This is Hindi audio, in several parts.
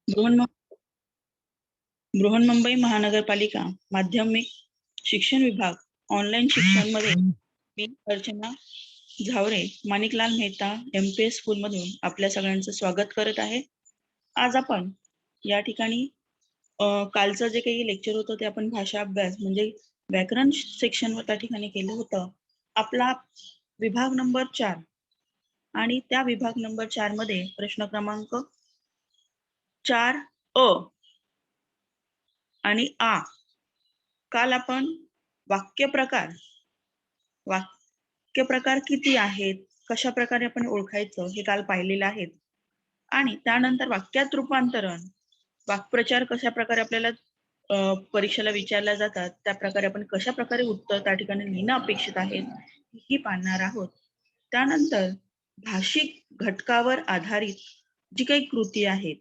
बृहन्म बृहन्मुंबई महानगरपालिका माध्यमिक शिक्षण विभाग ऑनलाईन शिक्षण मध्ये मी अर्चना झावरे माणिकलाल मेहता MP स्कूल मधून आपल्या सगळ्यांचं स्वागत करत आहे. आज आपण या ठिकाणी कालचं जे काही लेक्चर होतं ते आपण भाषा अभ्यास म्हणजे व्याकरण सेक्शनवर त्या ठिकाणी केलं होतं. आपला विभाग नंबर 4 आणि त्या विभाग नंबर 4 मध्ये प्रश्न क्रमांक 4 अ आणि आ. काल आपण वाक्य प्रकार किती आहेत, कशा प्रकारे आपण ओळखायचं हे काल पाहिलेलं आहे. आणि त्यानंतर वाक्यात रूपांतरण, वाक्प्रचार कशा प्रकारे आपल्याला परीक्षेला विचारल्या जातात, त्या प्रकारे आपण कशा प्रकारे उत्तर त्या ठिकाणी लिहिणं अपेक्षित आहे ही पाहणार आहोत. त्यानंतर भाषिक घटकावर आधारित जी काही कृती आहेत,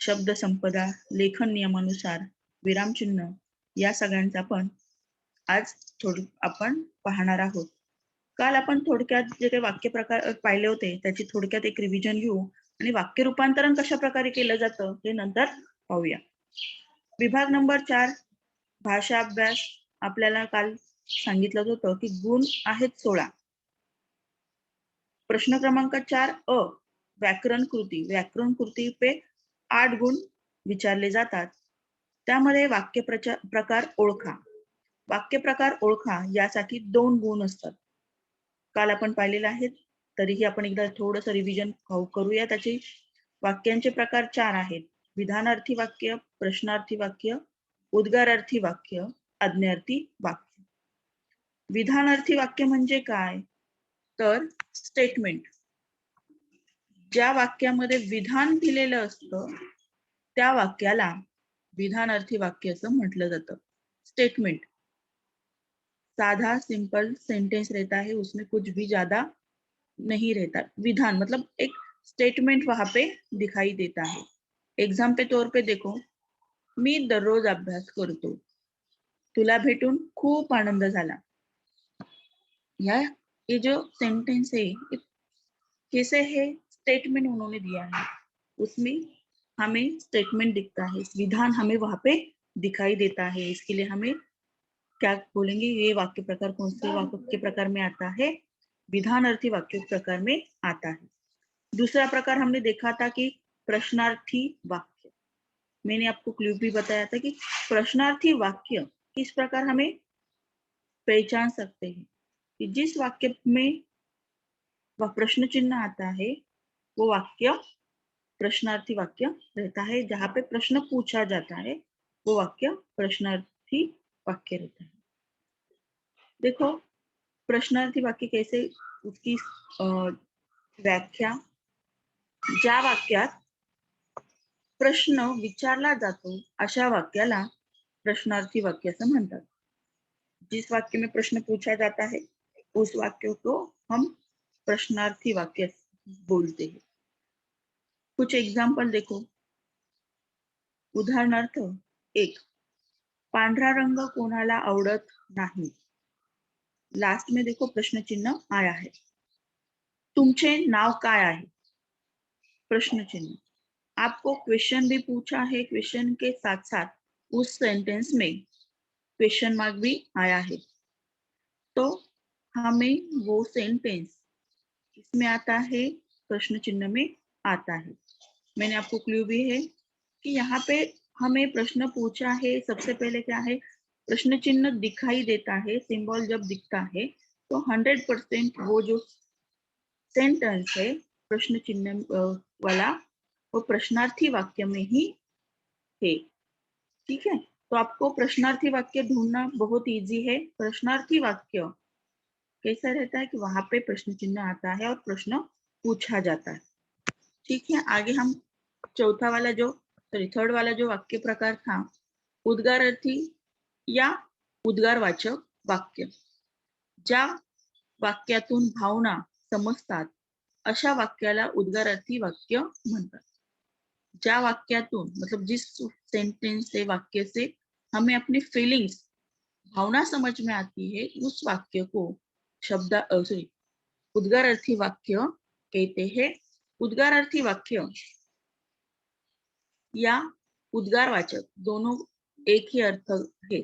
शब्द संपदा, लेखन नियमानुसार, विरामचिन्ह या सगळ्यांचा आपण आज आपण पाहणार आहोत. काल आपण थोडक्यात जे काही वाक्य प्रकार पाहिले होते त्याची थोडक्यात एक रिव्हिजन घेऊ आणि वाक्य रूपांतरण कशा प्रकारे केलं जातं हे नंतर पाहूया. विभाग नंबर 4 भाषा अभ्यास आपल्याला काल सांगितलं होतं की गुण आहेत 16. प्रश्न क्रमांक 4 अ व्याकरण कृती पे 8 गुण विचारले जातात. त्यामध्ये वाक्य प्रकार ओळखा. वाक्य प्रकार ओळखा यासाठी 2 गुण असतात. काल आपण पाहिलेलं आहे, तरीही आपण एकदा थोडंसं रिव्हिजन करूया. त्याचे वाक्यांचे प्रकार 4 आहेत. विधानार्थी वाक्य, प्रश्नार्थी वाक्य, उद्गारार्थी वाक्य, आज्ञार्थी वाक्य. विधानार्थी वाक्य म्हणजे काय? तर स्टेटमेंट. ज्या वाक्यामध्ये विधान दिलेलं असतं त्या वाक्याला विधानार्थी वाक्य असं म्हटलं जातं. स्टेटमेंट साधा सिंपल सेंटेंस रहता है, उसमें कुछ भी ज्यादा नहीं रहता. विधान मतलब एक स्टेटमेंट वहां पे दिखाई देता है. एग्जाम पे तौर पे देखो, मी दररोज अभ्यास करतो, तुला भेटून खूप आनंद झाला. ये जो सेंटेंस है कैसे है, स्टेटमेंट उन्होंने दिया है, उसमें हमें स्टेटमेंट दिखता है, विधान हमें वहां पे दिखाई देता है. इसके लिए हमें क्या बोलेंगे, ये वाक्य प्रकार कौन से वाक्य प्रकार में आता है? विधानार्थी वाक्य प्रकार में आता है. दूसरा प्रकार हमने देखा था कि प्रश्नार्थी वाक्य. मैंने आपको क्लू भी बताया था कि प्रश्नार्थी वाक्य किस प्रकार हमें पहचान सकते हैं कि जिस वाक्य में वह प्रश्न चिन्ह आता है वो वाक्य प्रश्नार्थी वाक्य रहता है. जहां पे प्रश्न पूछा जाता है वो वाक्य प्रश्नार्थी वाक्य रहता है. देखो प्रश्नार्थी वाक्य कैसे, उसकी व्याख्या, ज्या वाक्यात प्रश्न विचारला जातो अशा वाक्याला प्रश्नार्थी वाक्य असं म्हणतात. जिस वाक्य में प्रश्न पूछा जाता है उस वाक्य को हम प्रश्नार्थी वाक्य बोलते हैं. कुछ एग्जाम्पल देखो. उदाहरणार्थ 1, पांढरा रंग कोणाला आवडत नाही. लास्ट में देखो प्रश्न चिन्ह आया है. तुमचे नाव काय आहे? प्रश्न चिन्ह. आपको क्वेश्चन भी पूछा है, क्वेश्चन के साथ साथ उस सेंटेंस में क्वेश्चन मार्क भी आया है. तो हमें वो सेंटेंस इसमें आता है, प्रश्न चिन्ह में आता है. मैंने आपको क्लू भी है कि यहाँ पे हमें प्रश्न पूछा है. सबसे पहले क्या है, प्रश्न चिन्ह दिखाई देता है, सिंबल जब दिखता है तो 100% वो जो सेंटेंस है प्रश्न चिन्ह वाला वो प्रश्नार्थी वाक्य में ही है. ठीक है, तो आपको प्रश्नार्थी वाक्य ढूंढना बहुत इजी है. प्रश्नार्थी वाक्य कैसा रहता है कि वहां पे प्रश्न चिन्ह आता है और प्रश्न पूछा जाता है. ठीक है, आगे हम थर्ड वाला जो वाक्य प्रकार था, उद्गारार्थी या उद्गारवाचक वाक्य. ज्या वाक्यातून भावना समजतात अशा वाक्याला उद्गारार्थी वाक्य म्हणतात. ज्या वाक्यातून मतलब जिस सेंटेंस से वाक्य से हमें अपनी फीलिंग्स भावना समझ में आती है उस वाक्य को उद्गारार्थी वाक्य कहते हैं. उद्गारार्थी वाक्य या उद्गारवाचक, दोनों एक ही अर्थ है।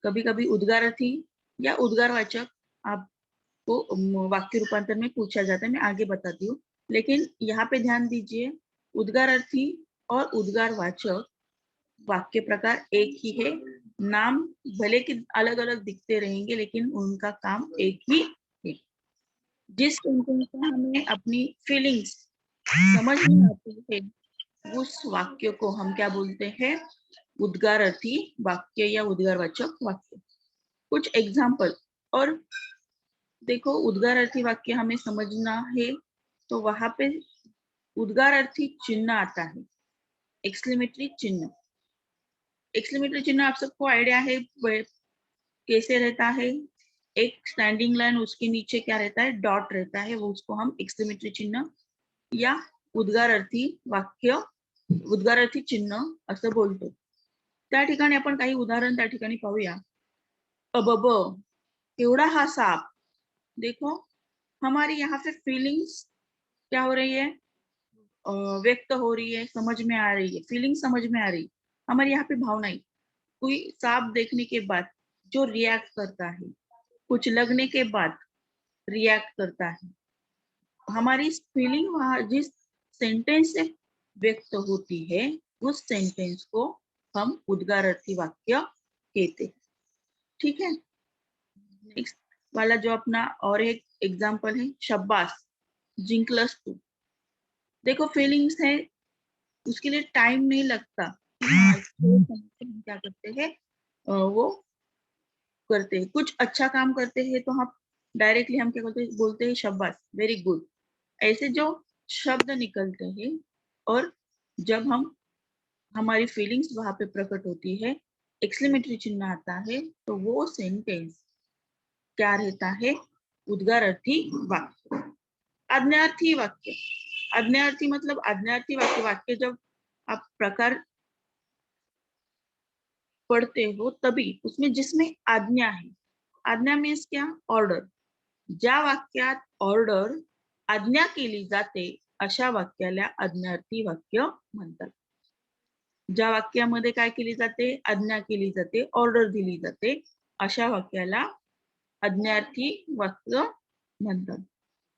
कभी कभी उद्गारार्थी या उद्गारवाचक आपको वाक्य रूपांतर में पूछा जाता है, मैं आगे बताती हूँ। लेकिन यहाँ पे ध्यान दीजिए, उद्गारार्थी और उद्गारवाचक वाक्य प्रकार एक ही है। नाम भले कि अलग अलग दिखते रहेंगे, लेकिन उनका काम एक ही है। जिस सेंटेंस में हमें अपनी फीलिंग्स समझ में आती है, उस वाक्य को हम क्या बोलते हैं? उद्गारार्थी वाक्य या उद्गारवाचक वाक्य। कुछ एग्जाम्पल। और देखो, उद्गारार्थी वाक्य हमें समझना है तो वहां पे उद्गारार्थी चिन्ह आता है, एक्सक्लेमेटरी चिन्ह। एक्सक्लेमेटरी चिन्ह आप सबको आइडिया है कैसे रहता है? एक स्टैंडिंग लाइन, उसके नीचे क्या रहता है? डॉट रहता है, वो उसको हम एक्सक्लेमेटरी चिन्ह या उद्गारार्थी वाक्य, उद्गारार्थी चिन्ह असं बोलतो। त्या ठिकाणी आपण काही उदाहरण त्या ठिकाणी पाहूया। अबब, केवढा हा साप। देखो, हमारी यहाँ पे फीलिंग्स क्या हो रही है? व्यक्त हो रही है, समझ में आ रही है, फीलिंग समझ में आ रही। हमारे यहाँ पे भावनाएं, कोई सांप देखने के बाद जो रिएक्ट करता है, कुछ लगने के बाद रिएक्ट करता है, हमारी फीलिंग वहां जिस सेंटेंस से व्यक्त होती है, उस सेंटेंस को हम उद्गारार्थी वाक्य कहते हैं। ठीक है। नेक्स्ट वाला जो अपना और एक एग्जाम्पल है, शाबाश, जिंकलस तू। देखो, फीलिंग्स है, उसके लिए टाइम नहीं लगता। हाँ, हम क्या करते हैं? वो करते हैं, कुछ अच्छा काम करते हैं तो हम डायरेक्टली हम क्या बोलते हैं? शाबाश, वेरी गुड। ऐसे जो शब्द निकलते हैं, और जब हम हमारी फीलिंग्स वहां पे प्रकट होती है, एक्सक्लेमेटरी चिन्ह आता है, तो वो सेंटेंस क्या रहता है? उद्गारार्थी वाक्य। आज्ञार्थी वाक्य। आज्ञार्थी मतलब आज्ञार्थी वाक्य, वाक्य जब आप प्रकार पढ़ते हो तभी उसमें जिसमें आज्ञा है। आज्ञा मीन्स क्या? ऑर्डर। ज्या वाक्यात ऑर्डर, आज्ञा केली जाते, अशा वाक्याला आज्ञार्थी वाक्य म्हणतात। ज्या वाक्यामध्ये काय केली जाते? आज्ञा केली जाते, ऑर्डर दिली जाते, अशा वाक्याला आज्ञार्थी वाक्य म्हणतात।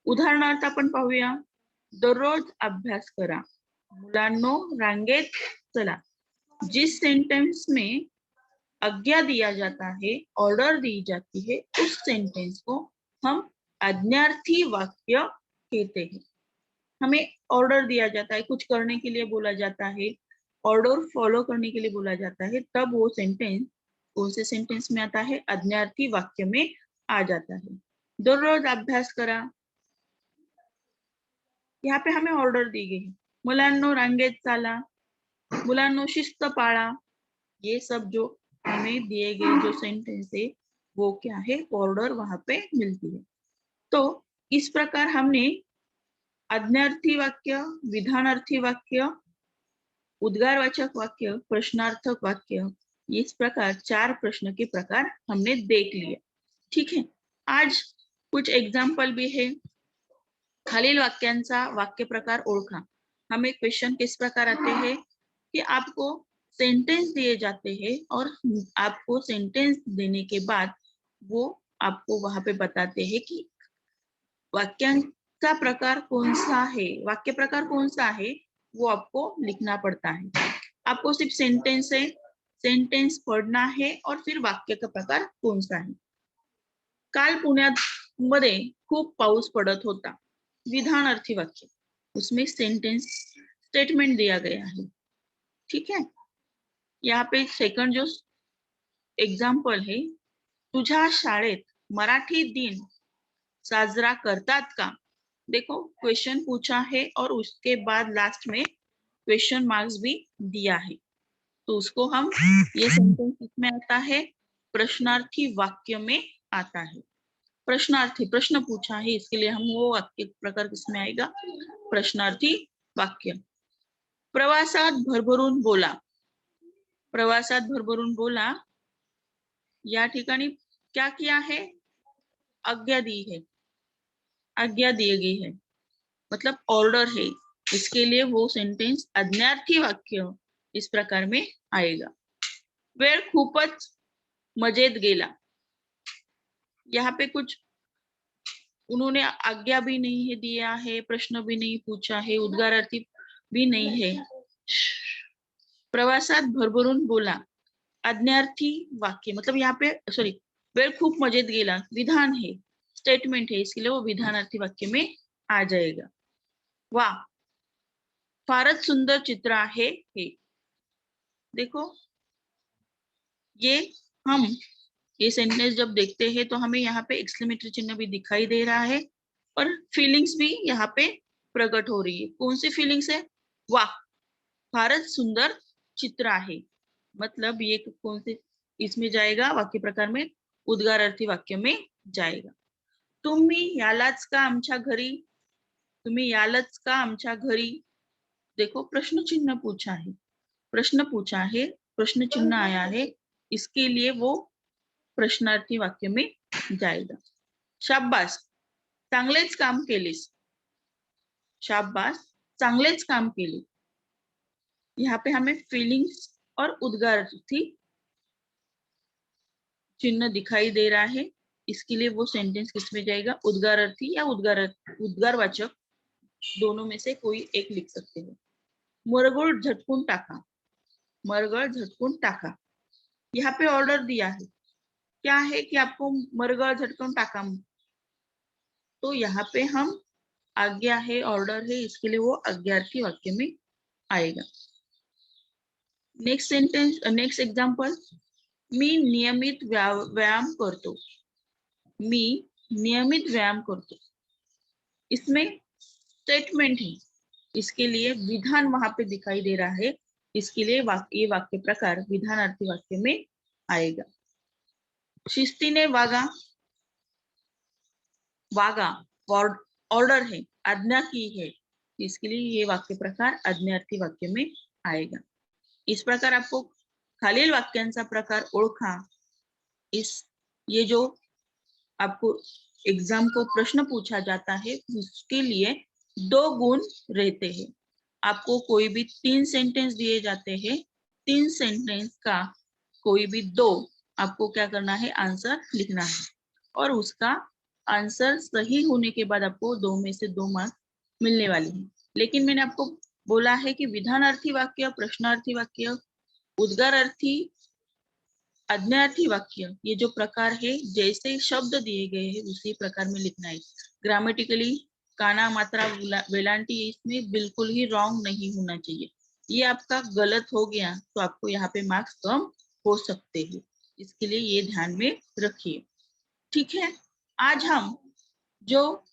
उदाहरणार्थ आपण पाहूया, दररोज अभ्यास करा, मुलांनो रांगेत चला। जिस सेंटेंस में आज्ञा दिया जाता है, ऑर्डर दी जाती है, उस सेंटेंस को हम आज्ञार्थी वाक्य कहते हैं। हमें ऑर्डर दिया जाता है, कुछ करने के लिए बोला जाता है, ऑर्डर फॉलो करने के लिए बोला जाता है, तब वो सेंटेंस कौन से सेंटेंस में आता है? आज्ञार्थी वाक्य में आ जाता है। दररोज अभ्यास करा, यहाँ पे हमें ऑर्डर दी गई है। मुलांनो रांगेत चाला, मुलांनो शिस्त पाळा। ये सब जो हमें दिए गए जो सेंटेंस है, वो क्या है? ऑर्डर वहां पे मिलती है। तो इस प्रकार हमने आज्ञार्थी वाक्य, विधानार्थी वाक्य, उद्गारवाचक वाक्य, प्रश्नार्थक वाक्य, इस प्रकार 4 प्रश्न के प्रकार हमने देख लिए। ठीक है। आज कुछ एग्जाम्पल भी है। खालील वाक्यांचा वाक्य प्रकार ओळखा। हमें क्वेश्चन किस प्रकार आते हैं कि आपको सेंटेंस दिए जाते हैं, और आपको सेंटेंस देने के बाद वो आपको वहां पे बताते हैं कि वाक्यांचा प्रकार कौन सा है, वाक्य प्रकार कौन सा है, वो आपको लिखना पड़ता है। आपको सिर्फ सेंटेंस है, सेंटेंस पढ़ना है, और फिर वाक्य का प्रकार कौन सा है। काल पुण्यात मध्ये खूप पाऊस पडत होता, विधानार्थी वाक्य, उसमें सेंटेंस स्टेटमेंट दिया गया है। ठीक है। यहाँ पे सेकंड जो एग्जाम्पल है, तुझ्या शाळेत मराठी दिन साजरा करतात का? देखो, क्वेश्चन पूछा है और उसके बाद लास्ट में क्वेश्चन मार्क्स भी दिया है, तो उसको हम, ये सेंटेंस किसमें आता है? प्रश्नार्थी वाक्य में आता है। प्रश्नार्थी, प्रश्न पूछा है, इसके लिए हम वो वाक्य प्रकार किसमें आएगा? प्रश्नार्थी वाक्य। प्रवासात भरभरून बोला, प्रवासात भरभरून बोला, या ठिकाणी क्या किया है? आज्ञा दी है, आज्ञा दी गई है, मतलब ऑर्डर है। इसके लिए वो सेंटेंस आज्ञार्थी वाक्य इस प्रकार में आएगा। वेळ खूपच मजेत गेला, यहाँ पे कुछ उन्होंने आज्ञा भी नहीं है दिया है, प्रश्न भी नहीं पूछा है, उद्गारार्थी भी नहीं है। प्रवासात भरभरून बोला, आज्ञार्थी वाक्य मतलब यहाँ पे सॉरी, वेळ खूप मजेत गेला विधान है, स्टेटमेंट है, इसके लिए वो विधानार्थी वाक्य में आ जाएगा। वाह, फारच सुंदर चित्र आहे हे। देखो ये हम ये सेंटेंस जब देखते हैं तो हमें यहाँ पे एक्सक्लेमेटरी चिन्ह भी दिखाई दे रहा है और फीलिंग्स भी यहाँ पे प्रकट हो रही है। कौन सी फीलिंग्स है? वाह, फारच सुंदर चित्र आहे, मतलब ये कौन से इसमें जाएगा? वाक्य प्रकार में उद्गारार्थी वाक्य में जाएगा। तुम्ही यालाच का आमच्या घरी, तुम्ही यालच का आमच्या घरी। देखो प्रश्न चिन्ह पूछा है, प्रश्न पूछा है, प्रश्न चिन्ह आया है, इसके लिए वो प्रश्नार्थी वाक्य में जाएगा। शाबास, चांगलेच काम केलेस, शाबास चांगलेच काम केले। यहाँ पे हमें फीलिंग्स और उद्गारार्थी चिन्ह दिखाई दे रहा है, इसके लिए वो सेंटेंस किसमें जाएगा? उद्गारार्थी या उद्गारवाचक, दोनों में से कोई एक लिख सकते हो। मरगळ झटकून टाका, मरगळ झटकून टाका, यहाँ पे ऑर्डर दिया है, क्या है कि आपको मरगळ झटकून टाका, तो यहाँ पे हम आज्ञा है, ऑर्डर है, इसके लिए वो आज्ञार्थी वाक्य में आएगा। नेक्स्ट सेंटेंस, नेक्स्ट एग्जांपल, मी नियमित व्यायाम करतो, मी नियमित व्यायाम करतो, इसमें स्टेटमेंट है, इसके लिए विधान वहां पे दिखाई दे रहा है, इसके लिए ये वाक्य प्रकार विधानार्थी वाक्य में आएगा। शिस्तीने वागा, वागा ऑर्डर है, आज्ञा की है, इसके लिए ये वाक्य प्रकार आज्ञार्थी वाक्य में आएगा। इस प्रकार आपको खालील वाक्यांचा प्रकार ओळखा। ये जो आपको एग्जाम को प्रश्न पूछा जाता है उसके लिए 2 गुण रहते हैं। आपको कोई भी 3 सेंटेंस दिए जाते हैं, 3 सेंटेंस का कोई भी 2 आपको क्या करना है? आंसर लिखना है और उसका आंसर सही होने के बाद आपको 2 में से 2 मार्क्स मिलने वाले हैं। लेकिन मैंने आपको बोला है कि विधानार्थी वाक्य, प्रश्नार्थी वाक्य, उद्गारार्थी, आज्ञार्थी वाक्य, ये जो प्रकार है जैसे शब्द दिए गए हैं उसी प्रकार में लिखना है। ग्रामेटिकली काना, मात्रा, वेलांटी इसमें बिल्कुल ही रॉन्ग नहीं होना चाहिए। ये आपका गलत हो गया तो आपको यहाँ पे मार्क्स कम हो सकते हैं, इसके लिए ये ध्यान में रखिए। ठीक है, आज हम जो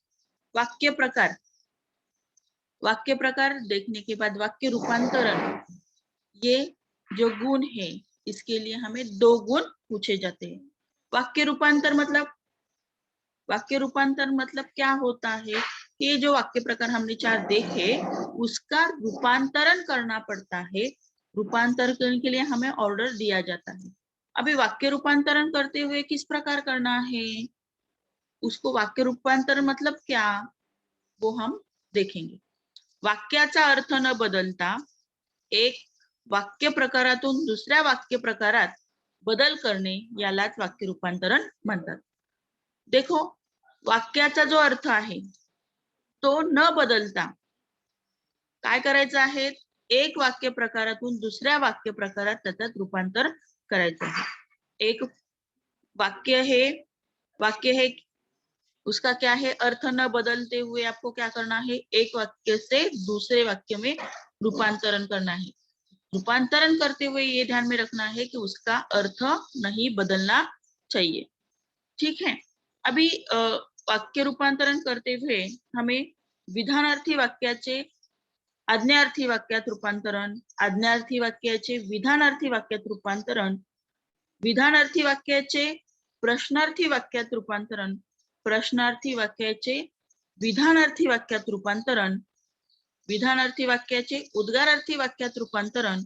वाक्य प्रकार देखने के बाद वाक्य रूपांतरण, ये जो गुण है इसके लिए हमें 2 गुण पूछे जाते हैं। वाक्य रूपांतर मतलब क्या होता है? ये जो वाक्य प्रकार हमने 4 देखे उसका रूपांतरण करना पड़ता है। रूपांतर करने के लिए हमें ऑर्डर दिया जाता है। अभी वाक्य रूपांतरण करते हुए किस प्रकार करना है, उसको वाक्य रूपांतरण मतलब क्या, वो हम देखेंगे। वाक्याचा अर्थ न बदलता एक वाक्य प्रकारातून दुसऱ्या वाक्य प्रकारात बदल करणे यालाच वाक्य रूपांतरण म्हणतात। देखो वाक्याचा जो अर्थ आहे तो न बदलता काय करायचं आहे? एक वाक्य प्रकारातून दुसऱ्या वाक्य प्रकारात त्याच्यात रूपांतर करायचं आहे। एक वाक्य है उसका क्या है? अर्थ न बदलते हुए आपको क्या करना है? एक वाक्य से दूसरे वाक्य में रूपांतरण करना है। रूपांतरण करते हुए ये ध्यान में रखना है कि उसका अर्थ नहीं बदलना चाहिए। ठीक है, अभी वाक्य रूपांतरण करते हुए हमें विधानार्थी वाक्याचे आज्ञार्थी वाक्यात रूपांतरण, आज्ञार्थी वाक्याचे विधानार्थी वाक्यात रूपांतरण, विधानार्थी वाक्याचे प्रश्नार्थी वाक्यात रूपांतरण, प्रश्नार्थी वाक्याचे विधानार्थी वाक्यात रूपांतरण, विधानार्थी वाक्याचे उद्गारार्थी वाक्यात रूपांतरण,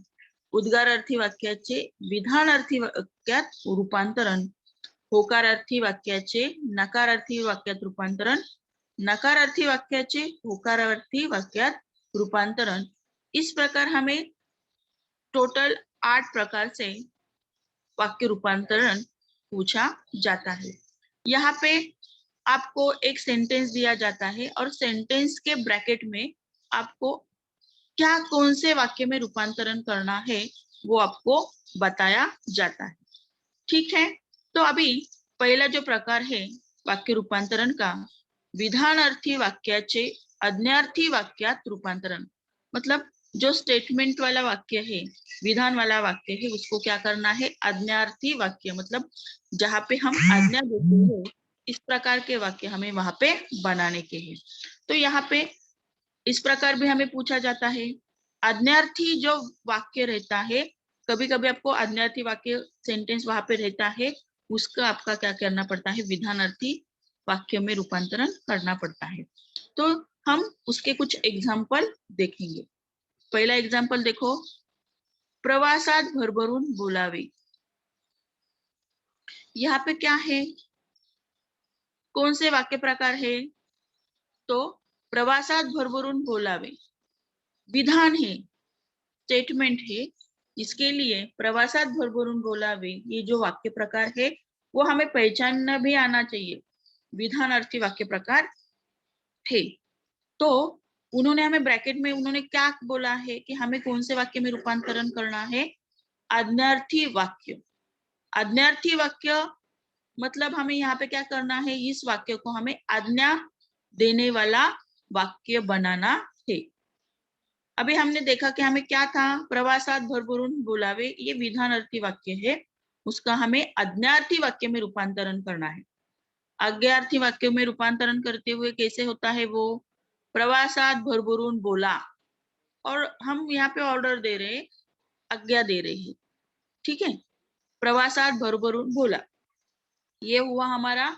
उद्गारार्थी वाक्याचे विधानार्थी वाक्यात रूपांतरण, होकारार्थी वाक्याचे नकारार्थी वाक्यात रूपांतरण, नकारार्थी वाक्याचे होकारार्थी वाक्यात रूपांतरण। इस प्रकार हमें टोटल 8 प्रकार से वाक्य रूपांतरण पूछा जाता है। यहाँ पे आपको एक सेंटेंस दिया जाता है और सेंटेंस के ब्रैकेट में आपको क्या कौन से वाक्य में रूपांतरण करना है वो आपको बताया जाता है। ठीक है, तो अभी पहला जो प्रकार है वाक्य रूपांतरण का, विधानार्थी वाक्याचे आज्ञार्थी वाक्यात रूपांतरण। मतलब जो स्टेटमेंट वाला वाक्य है, विधान वाला वाक्य है, उसको क्या करना है, आज्ञार्थी वाक्य, मतलब जहाँ पे हम आज्ञा देते हैं इस प्रकार के वाक्य हमें वहां पे बनाने के हैं। तो यहाँ पे इस प्रकार भी हमें पूछा जाता है। आज्ञार्थी जो वाक्य रहता है, कभी कभी आपको आज्ञार्थी वाक्य सेंटेंस वहां पे रहता है, उसका आपका क्या करना पड़ता है, विधानार्थी वाक्य में रूपांतरण करना पड़ता है। तो हम उसके कुछ एग्जाम्पल देखेंगे। पहला एग्जाम्पल देखो, प्रवासात भरभरून बोलावे। यहाँ पे क्या है, कौन से वाक्य प्रकार है, तो प्रवासात भरभरून बोलावे विधान है, स्टेटमेंट है। इसके लिए प्रवासात भरभरून बोलावे ये जो वाक्य प्रकार है वो हमें पहचानना भी आना चाहिए, विधानार्थी वाक्य प्रकार है। तो उन्होंने हमें ब्रैकेट में उन्होंने क्या बोला है कि हमें कौन से वाक्य में रूपांतरण करना है, आज्ञार्थी वाक्य। आज्ञार्थी वाक्य मतलब हमें यहाँ पे क्या करना है, इस वाक्य को हमें आज्ञा देने वाला वाक्य बनाना है। अभी हमने देखा कि हमें क्या था, प्रवासात भरभरून बोलावे ये विधानार्थी वाक्य है, उसका हमें आज्ञार्थी वाक्य में रूपांतरण करना है। आज्ञार्थी वाक्य में रूपांतरण करते हुए कैसे होता है वो, प्रवासात भरभरून बोला और हम यहाँ पे ऑर्डर दे रहे, आज्ञा दे रहे हैं, ठीक है। प्रवासात भरभरून बोला ये हुआ हमारा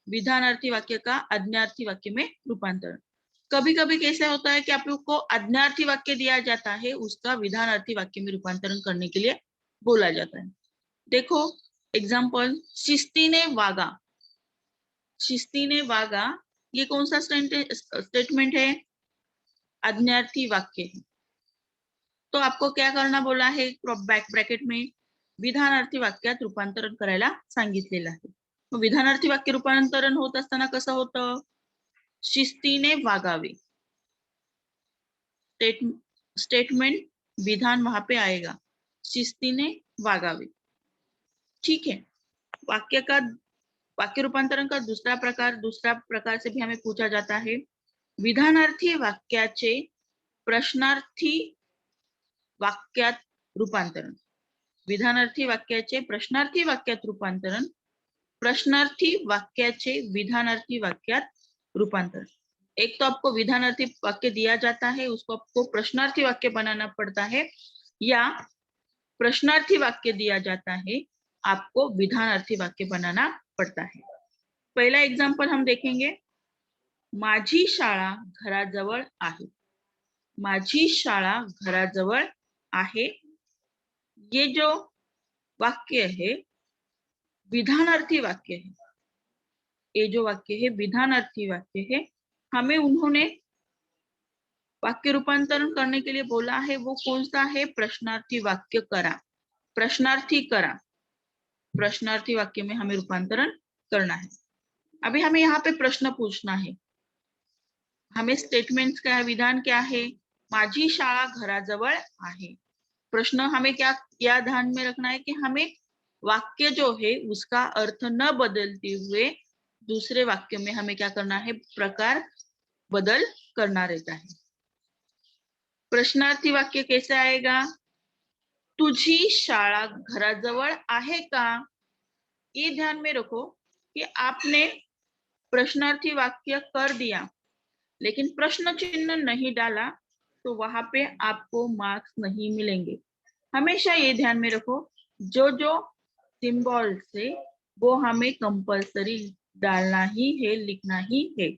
विधानार्थी वाक्य का आज्ञार्थी वाक्य में रूपांतरण। कभी कभी कैसे होता है कि आप लोग को आज्ञार्थी वाक्य दिया जाता है, उसका विधानार्थी वाक्य में रूपांतरण करने के लिए बोला जाता है। देखो एग्जाम्पल, शिस्तीने वागा। शिस्तीने वागा ये कौन सा स्टेटमेंट है, आज्ञार्थी वाक्य है। तो आपको क्या करना बोला है, ब्रॅकेट में विधानार्थी वाक्यात रूपांतरण करायला सांगितलेलं आहे। मग विधानार्थी वाक्य रूपांतरण होत असताना कसं होतं, शिस्तीने वागावे, स्टेटमेंट विधान वहां पे आएगा, शिस्तीने वागावे, ठीक है। वाक्य रूपांतरण का दूसरा प्रकार से भी हमें पूछा जाता है, विधानार्थी वाक्याचे प्रश्नार्थी वाक्यात रूपांतरण। विधानार्थी वाक्याचे प्रश्नार्थी वाक्यात रूपांतरण, प्रश्नार्थी वाक्याचे विधानार्थी वाक्यात रूपांतरण। एक तो आपको विधानार्थी वाक्य दिया जाता है, उसको आपको प्रश्नार्थी वाक्य बनाना पड़ता है, या प्रश्नार्थी वाक्य दिया जाता है, आपको विधानार्थी वाक्य बनाना पड़ता है। पहला एग्जाम्पल हम देखेंगे, माझी शाळा घराजवळ आहे। माझी शाळा घराजवळ आहे ये जो वाक्य है विधानार्थी वाक्य है, ये जो वाक्य है विधानार्थी वाक्य है। हमें उन्होंने वाक्य रूपांतरण करने के लिए बोला है, वो कौन सा है, प्रश्नार्थी वाक्य करा, प्रश्नार्थी करा, प्रश्नार्थी वाक्य में हमें रूपांतरण करना है। अभी हमें यहाँ पे प्रश्न पूछना है, हमें स्टेटमेंट क्या है, विधान क्या है, माझी शाळा घराजवळ आहे। प्रश्न हमें क्या ध्यान में रखना है कि हमें वाक्य जो है उसका अर्थ न बदलते हुए दूसरे वाक्य में हमें क्या करना है, प्रकार बदल करना रहता है। प्रश्नार्थी वाक्य कैसे आएगा, तुझी शाळा घराजवळ आहे का। ये ध्यान में रखो कि आपने प्रश्नार्थी वाक्य कर दिया लेकिन प्रश्न चिन्ह नहीं डाला तो वहां पे आपको मार्क्स नहीं मिलेंगे। हमेशा ये ध्यान में रखो, जो सिंबल से वो हमें कंपल्सरी डालना ही है, लिखना ही है।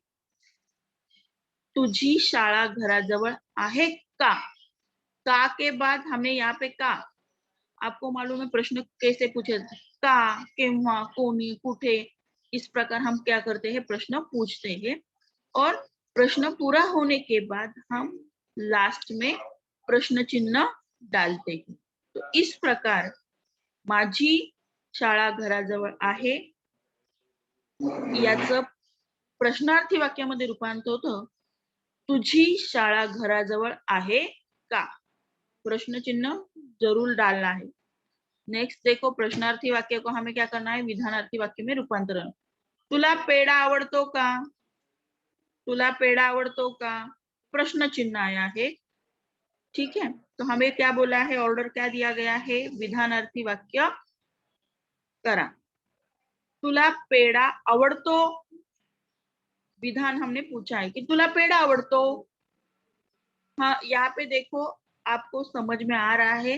तुझी शाळा घराजवळ आहे का, का के बाद हमने यहाँ पे का, आपको मालूम है प्रश्न कैसे पूछे, का, केव्हा, कोणी, कुठे, इस प्रकार हम क्या करते हैं, प्रश्न पूछते हैं और प्रश्न पूरा होने के बाद हम लास्ट में प्रश्न चिन्ह डालते हैं। तो इस प्रकार माझी शाळा घराजवळ आहे याचं प्रश्नार्थी वाक्यामध्ये रूपांतर होतं तुझी शाळा घराजवळ आहे का? प्रश्न चिन्ह जरूर डालना है। नेक्स्ट देखो, प्रश्नार्थी वाक्य को हमें क्या करना है, विधानार्थी वाक्य में रूपांतरण। तुला पेढा आवडतो का? तुला पेढा आवडतो का? प्रश्न चिन्ह आया है। ठीक है, तो हमें क्या बोला है, ऑर्डर क्या दिया गया है, विधानार्थी वाक्य करा। तुला पेढा आवडतो, विधान हमने पूछा है कि तुला पेढा आवडतो। हाँ, यहाँ पे देखो आपको समझ में आ रहा है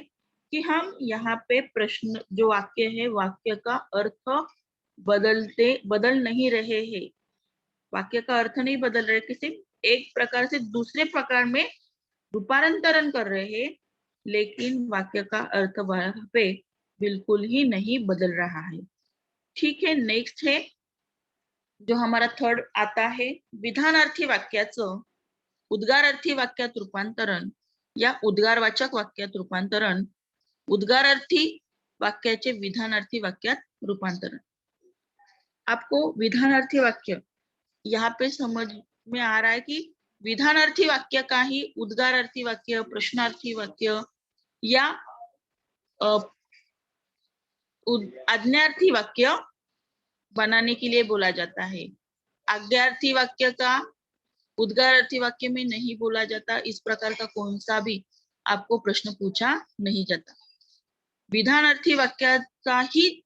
कि हम यहाँ पे प्रश्न जो वाक्य है, वाक्य का अर्थ बदल नहीं रहे हैं। वाक्य का अर्थ नहीं बदल रहे, किसी एक प्रकार से दूसरे प्रकार में रूपांतरण कर रहे हैं, लेकिन वाक्य का अर्थ वहां पे बिल्कुल ही नहीं बदल रहा है। ठीक है, नेक्स्ट है जो हमारा थर्ड आता है, विधानार्थी वाक्याचं उद्गारार्थी वाक्यात रूपांतरण या उद्गारवाचक वाक्यात रूपांतरण, उद्गारार्थी वाक्याचे विधानार्थी वाक्यात रूपांतरण। आपको विधानार्थी वाक्य यहाँ पे समझ में आ रहा है कि विधानार्थी वाक्य का ही उद्गारार्थी वाक्य, प्रश्नार्थी वाक्य या आज्ञार्थी वाक्य बनाने के लिए बोला जाता है। आज्ञार्थी वाक्य का उद्गारार्थी वाक्य में नहीं बोला जाता, इस प्रकार का कौन सा भी आपको प्रश्न पूछा नहीं जाता। विधानार्थी वाक्याचा ही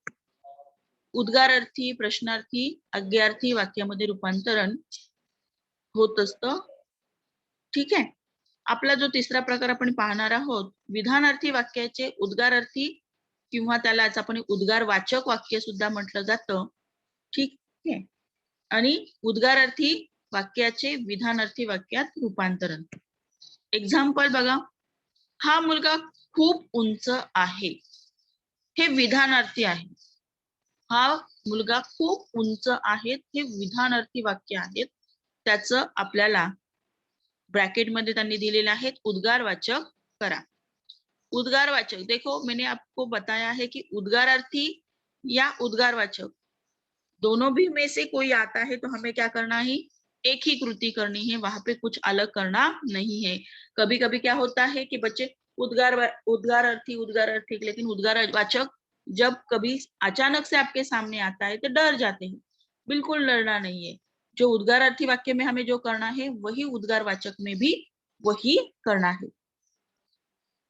उद्गारार्थी, प्रश्नार्थी, आज्ञार्थी वाक्यामध्ये रूपांतरण होत असतं। ठीक आहे, आपला जो तिसरा प्रकार आपण पाहणार आहोत, विधानार्थी वाक्याचे उद्गारार्थी किंवा त्यालाच आपण उद्गारवाचक वाक्य सुद्धा म्हटलं जातं। ठीक आहे, आणि उद्गारार्थी वाक्याचे विधानार्थी वाक्यात रूपांतरण। एक्झाम्पल बघा, हा मुलगा खूप उंच आहे, हे विधानार्थी आहे। हा मुलगा खूप उंच आहे, हे विधानार्थी वाक्य आहेत। त्याचं आपल्याला ब्रैकेट मध्ये त्यांनी दिलेले आहेत उद्गारवाचक करा। उद्गारवाचक, देखो मैंने आपको बताया है कि उद्गारार्थी या उद्गारवाचक दोनों भी में से कोई आता है तो हमें क्या करना है, एक ही कृति करनी है, वहां पे कुछ अलग करना नहीं है। कभी कभी क्या होता है कि बच्चे उद्गारार्थी, लेकिन उद्गारवाचक जब कभी अचानक से आपके सामने आता है तो डर जाते हैं। बिल्कुल डरना नहीं है, जो उद्गारार्थी वाक्य में हमें जो करना है वही उद्गारवाचक में भी वही करना है।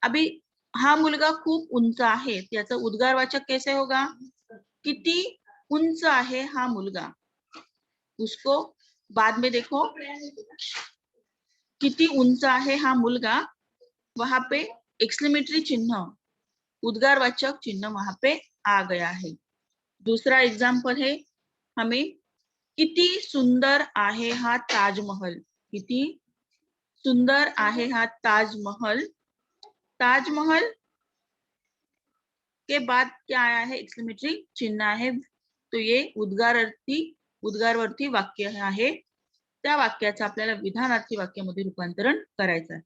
अभी हा मुलगा खूप उंच आहे, त्याचं उद्गारवाचक कैसे होगा, किती उंच आहे हा मुलगा। उसको बाद में देखो, किती उंच आहे हा मुलगा, वहां पे एक्सक्लेमेटरी चिन्ह, उद्गारवाचक चिन्ह वहां पे आ गया है। दूसरा एग्जाम्पल है, हमें किती सुंदर आहे हा ताजमहल, किती सुंदर आहे हा ताजमहल। ताजमहल के बाद क्या आया है, एक्सक्लेमेटरी चिन्ह है, तो ये उद्गारवर्थी वाक्य आहे। त्या वाक्याचं आपल्याला विधानार्थी वाक्यामध्ये रूपांतरण करायचं आहे।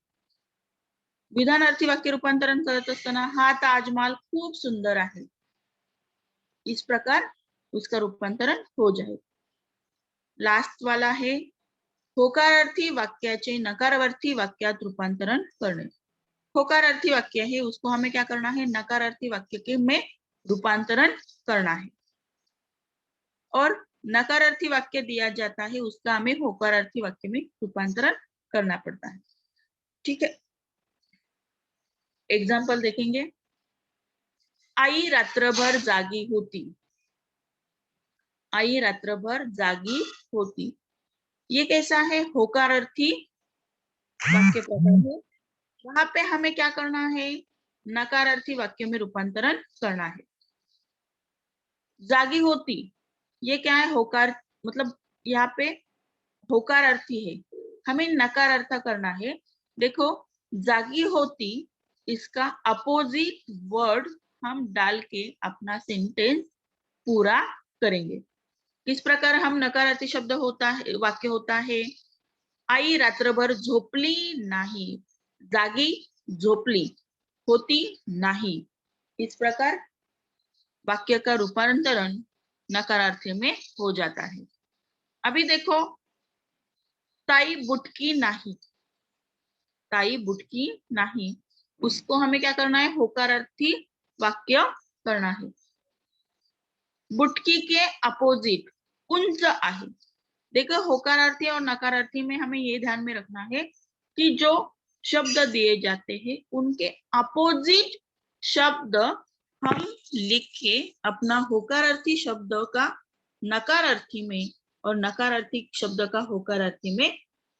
विधानार्थी वाक्य रूपांतरण करत असताना हा ताजमहल खूप सुंदर आहे, इस प्रकार उसका रूपांतरण हो जाए। लास्ट वाला है होकारार्थी वाक्याचे नकारार्थी वाक्यात रूपांतरण करणे। होकारार्थी वाक्य है, उसको हमें क्या करना है, नकारार्थी वाक्य के में रूपांतरण करना है, और नकारार्थी वाक्य दिया जाता है उसका हमें होकारार्थी वाक्य में रूपांतरण करना पड़ता है। ठीक है, एग्जाम्पल देखेंगे। आई रात्रभर जागी होती, आई रात्रभर जागी होती, ये कैसा है, होकारार्थी वाक्य प्रकार है। वहां पे हमें क्या करना है, नकारार्थी वाक्य में रूपांतरण करना है। जागी होती, ये क्या है, होकार, मतलब यहाँ पे होकार अर्थी है, हमें नकार अर्थ करना है। देखो, जागी होती, इसका अपोजिट वर्ड हम डाल के अपना सेंटेंस पूरा करेंगे। किस प्रकार हम नकारार्थी शब्द होता है, वाक्य होता है, आई रात्रभर झोपली नाही, जागी झोपली, होती नाही, इस प्रकार वाक्य का रूपांतरण नकारार्थी में हो जाता है। अभी देखो, ताई बुटकी नाही, ताई बुटकी नाही, उसको हमें क्या करना है, होकारार्थी वाक्य करना है। बुटकी के अपोजिट उंच आहे। देखो, होकारार्थी और नकारार्थी में हमें ये ध्यान में रखना है कि जो शब्द दिए जाते हैं उनके अपोजिट शब्द हम लिख के अपना होकारार्थी शब्द का नकारार्थी में और नकारार्थी शब्द का होकारार्थी में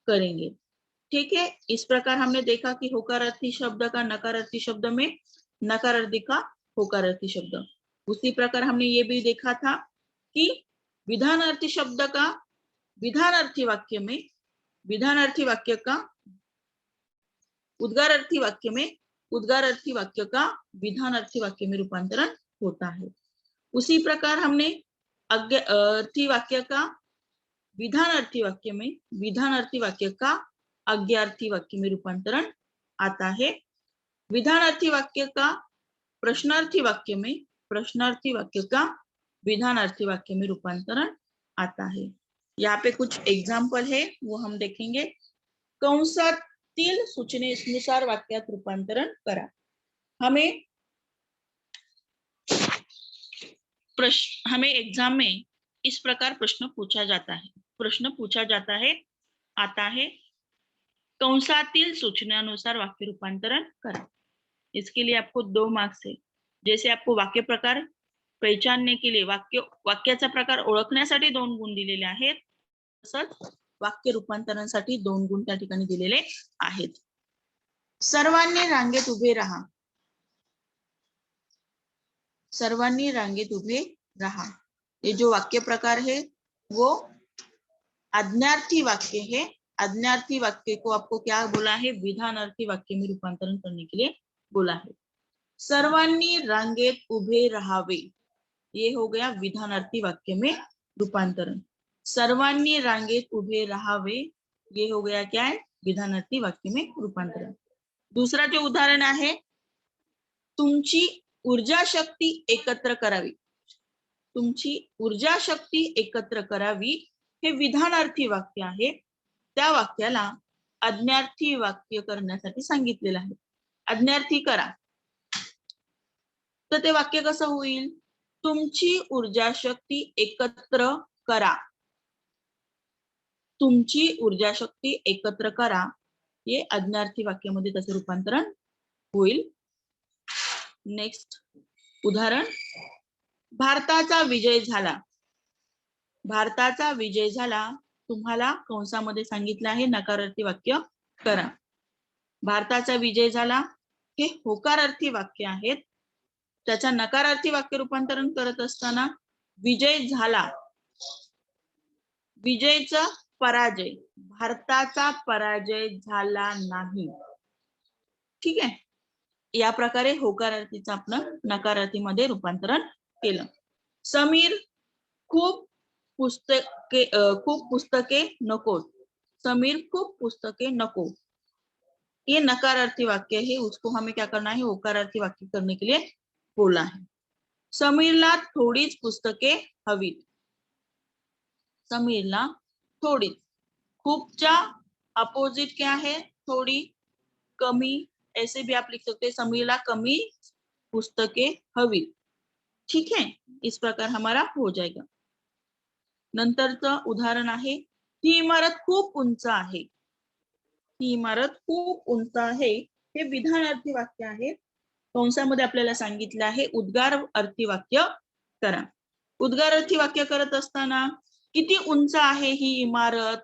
करेंगे। ठीक है, इस प्रकार हमने देखा कि होकारार्थी शब्द का नकारार्थी शब्द में, नकारार्थी का होकारार्थी शब्द। उसी प्रकार हमने ये भी देखा था कि विधानार्थी शब्द का विधानार्थी वाक्य में, विधानार्थी वाक्य का उद्गारार्थी वाक्य में, उद्गारार्थी वाक्य का विधानार्थी वाक्य में रूपांतरण होता है। उसी प्रकार हमने अर्थी वाक्य का विधानार्थी वाक्य में, विधानार्थी वाक्य का आज्ञार्थी वाक्य में रूपांतरण आता है। विधानार्थी वाक्य का प्रश्नार्थी वाक्य में, प्रश्नार्थी वाक्य का विधानार्थी वाक्य में रूपांतरण आता है। यहाँ पे कुछ एग्जाम्पल है, वो हम देखेंगे। कंसातील सूचनेनुसार वाक्यात रूपांतरण करा। हमें एग्जाम में इस प्रकार प्रश्न पूछा जाता है, आता है, कंसातील सूचनानुसार वाक्य रूपांतरण करा। इसके लिए आपको 2 मार्क्स है। जैसे आपको वाक्य प्रकार पहचानने के लिए, वाक्याचा प्रकार ओळखण्यासाठी 2 गुण दिलेले आहेत, तसंच वाक्य रूपांतरणासाठी 2 गुण त्या ठिकाणी दिलेले आहेत। सर्वांनी रांगेत उभे राहा, सर्वांनी रांगेत उभे रहा, ये जो वाक्य प्रकार है वो आज्ञार्थी वाक्य है। आज्ञार्थी वाक्य को आपको क्या बोला है, विधानार्थी वाक्य में रूपांतरण करने के लिए बोला है। सर्वांनी रांगेत उभे रहावे, ये हो गया विधानार्थी वाक्य में रूपांतरण। सर्वांनी रांगेत उभे रहावे, ये हो गया क्या है, विधानार्थी वाक्य में रूपांतरण। दूसरा जो उदाहरण आहे, तुमची ऊर्जा शक्ती एकत्र करावी, तुमची ऊर्जा शक्ती एकत्र करावी हे विधानार्थी वाक्य आहे। त्या वाक्याला आज्ञार्थी वाक्य करण्यासाठी सांगितलेलं आहे। आज्ञार्थी करा, तर ते वाक्य कसं होईल, तुमची ऊर्जा शक्ती एकत्र करा, तुमची ऊर्जा शक्ती एकत्र करा, हे आज्ञार्थी वाक्यामध्ये त्याचं रूपांतरण होईल। नेक्स्ट उदाहरण, भारताचा विजय झाला, भारताचा विजय झाला, तुम्हाला कंसामध्ये सांगितलं आहे नकारार्थी वाक्य करा। भारताचा विजय झाला हे होकारार्थी वाक्य आहेत, त्याच्या नकारार्थी वाक्य रूपांतरण करत असताना विजय झाला, विजयचा पराजय, भारताचा पराजय झाला नाही। ठीक आहे, या प्रकारे होकारार्थीचं आपण नकारार्थीमध्ये रूपांतरण केलं। समीर खूप पुस्तके नको, समीर खूप पुस्तके नको, ये नकारार्थी वाक्य है, उसको हमें क्या करना है, होकारार्थी वाक्य करने के लिए बोला है। समीरला थोडीच पुस्तके हवीत, समीरला थोड़ी, खूपच्या अपोजिट क्या है, थोड़ी, कमी, ऐसे भी आप लिख सकते हैं, समीरला कमी पुस्तके हवीत। ठीक है, इस प्रकार हमारा हो जाएगा। नंतरचं उदाहरण आहे, ही इमारत खूप उंच आहे, ही इमारत खूप उंच आहे, हे विधानार्थी वाक्य आहे। कंसामध्ये आपल्याला सांगितलं आहे उद्गार अर्थी वाक्य करा। उद्गार अर्थी वाक्य करत असताना किती उंच आहे ही इमारत,